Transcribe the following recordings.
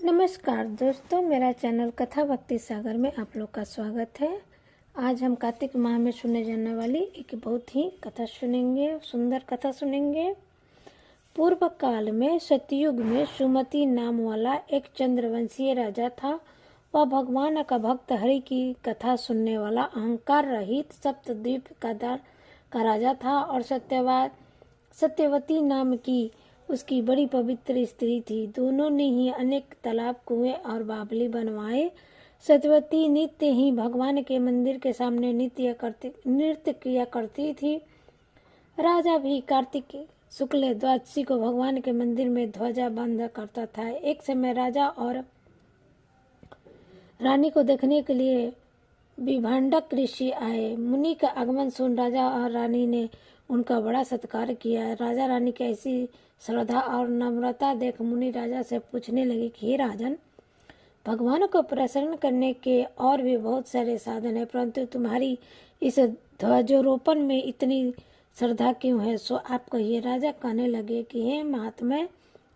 नमस्कार दोस्तों, मेरा चैनल कथा भक्ति सागर में आप लोग का स्वागत है। आज हम कार्तिक माह में सुनने जाने वाली एक बहुत ही कथा सुनेंगे, सुंदर कथा सुनेंगे। पूर्व काल में सतयुग में सुमति नाम वाला एक चंद्रवंशीय राजा था। वह भगवान का भक्त, हरि की कथा सुनने वाला, अहंकार रहित, सप्तद्वीप का राजा था और सत्यवती नाम की उसकी बड़ी पवित्र स्त्री थी। दोनों ने ही अनेक तालाब, कुएं और बावली बनवाए। सत्यवती नित्य ही भगवान के मंदिर के सामने नृत्य किया करती थी। राजा भी कार्तिक शुक्ल द्वादशी को भगवान के मंदिर में ध्वजा बंद करता था। एक समय राजा और रानी को देखने के लिए विभांडक ऋषि आए। मुनि का आगमन सुन राजा और रानी ने उनका बड़ा सत्कार किया। राजा रानी की ऐसी श्रद्धा और नम्रता देख मुनि राजा से पूछने लगे कि हे राजन, भगवान को प्रसन्न करने के और भी बहुत सारे साधन है, परंतु तुम्हारी इस ध्वजारोपण में इतनी श्रद्धा क्यों है? सो आप कहिए। राजा कहने लगे कि हे महात्मा,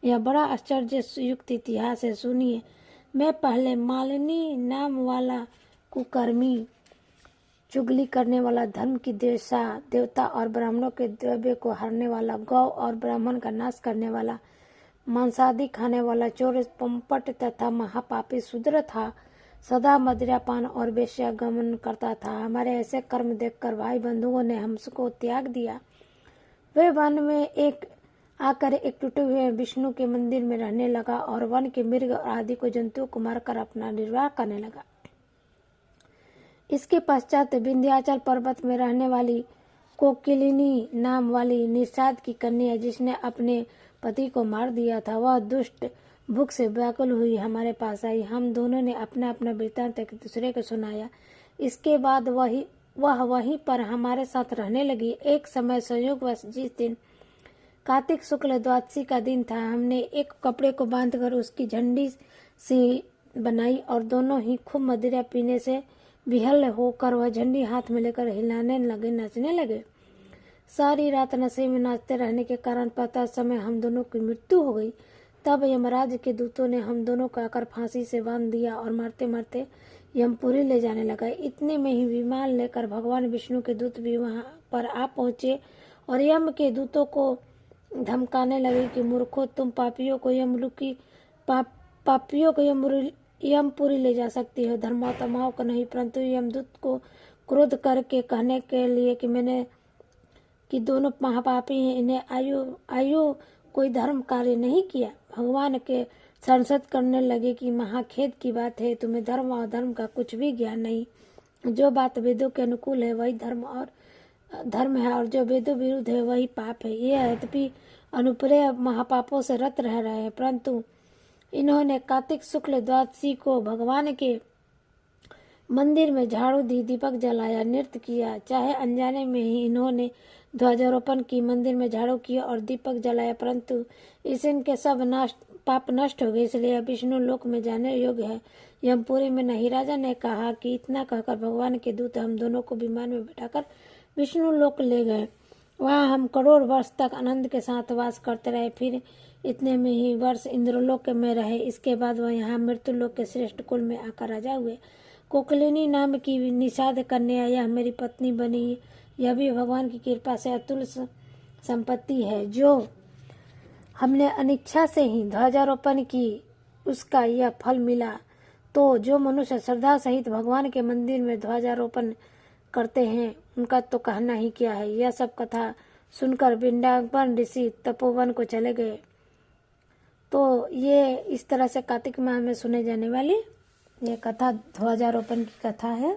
यह बड़ा आश्चर्य युक्त इतिहास है, सुनिए। मैं पहले मालिनी नाम वाला कुकर्मी, चुगली करने वाला, धर्म की द्वेषा, देवता और ब्राह्मणों के द्रव्य को हरने वाला, गौ और ब्राह्मण का नाश करने वाला, मांसादि खाने वाला, चोर, पंपट तथा महापापी शूद्र था। सदा मदिरापान और वेश्यागमन करता था। हमारे ऐसे कर्म देखकर भाई बंधुओं ने हमको त्याग दिया। वे वन में आकर एक टूटे हुए विष्णु के मंदिर में रहने लगा और वन के मृग आदि को जंतुओं को मारकर अपना निर्वाह करने लगा। इसके पश्चात विंध्याचल पर्वत में रहने वाली कोकिलिनी नाम वाली निषाद की कन्या, जिसने अपने पति को मार दिया था, वह दुष्ट भूख से व्याकुल हुई हमारे पास आई। हम दोनों ने अपना अपना वृत्तांत एक दूसरे को सुनाया। इसके बाद वह वहीं पर हमारे साथ रहने लगी। एक समय संयोगवश जिस दिन कार्तिक शुक्ल द्वादशी का दिन था, हमने एक कपड़े को बांधकर उसकी झंडी सी बनाई और दोनों ही खूब मदिरा पीने से विहल होकर वह झंडी हाथ में लेकर हिलाने लगे, नाचने लगे। सारी रात नशे में नाचते रहने के कारण प्रातः समय हम दोनों की मृत्यु हो गई। तब यमराज के दूतों ने हम दोनों को आकर फांसी से बांध दिया और मारते मारते यमपुरी ले जाने लगा। इतने में ही विमान लेकर भगवान विष्णु के दूत भी वहां पर आ पहुंचे और यम के दूतों को धमकाने लगे कि मूर्खों, तुम पापियों को यमपुरी ले जा सकती हो, धर्मात्माओं को नहीं। परंतु यमदूत को क्रोध करके कहने के लिए कि दोनों महापापी हैं, इन्हें आयु कोई धर्म कार्य नहीं किया। भगवान के संसद करने लगे कि महाखेद की बात है, तुम्हें धर्म और धर्म का कुछ भी ज्ञान नहीं। जो बात वेदों के अनुकूल है वही धर्म है और जो वेदों विरुद्ध है वही पाप है। ये यद्यपि अनुप्रिय महापापों से रत रह रहे हैं, परंतु इन्होंने कार्तिक शुक्ल द्वादशी को भगवान के मंदिर में झाड़ू दी, दीपक जलाया, नृत्य किया। चाहे अनजाने में ही इन्होंने ध्वजारोपण की, मंदिर में झाड़ू किया और दीपक जलाया, परंतु इससे इनके सब पाप नष्ट हो गए, इसलिए विष्णु लोक में जाने योग्य है, यमपुरी में नहीं। राजा ने कहा कि इतना कहकर भगवान के दूत हम दोनों को विमान में बैठाकर विष्णु लोक ले गए। वहाँ हम करोड़ वर्ष तक आनंद के साथ वास करते रहे। फिर इतने में ही वर्ष इंद्रलोक में रहे। इसके बाद वह यहाँ मृत्युलोक के श्रेष्ठ कुल में आकर राजा हुए। कोकिलिनी नाम की निषाद कन्या यह मेरी पत्नी बनी। यह भी भगवान की कृपा से अतुल संपत्ति है। जो हमने अनिच्छा से ही ध्वजारोपण की, उसका यह फल मिला। तो जो मनुष्य श्रद्धा सहित भगवान के मंदिर में ध्वजारोपण करते हैं, उनका तो कहना ही क्या है। यह सब कथा सुनकर वृंदावन ऋषि तपोवन को चले गए। तो ये इस तरह से कार्तिक माह में सुने जाने वाली ये कथा ध्वजारोपण की कथा है।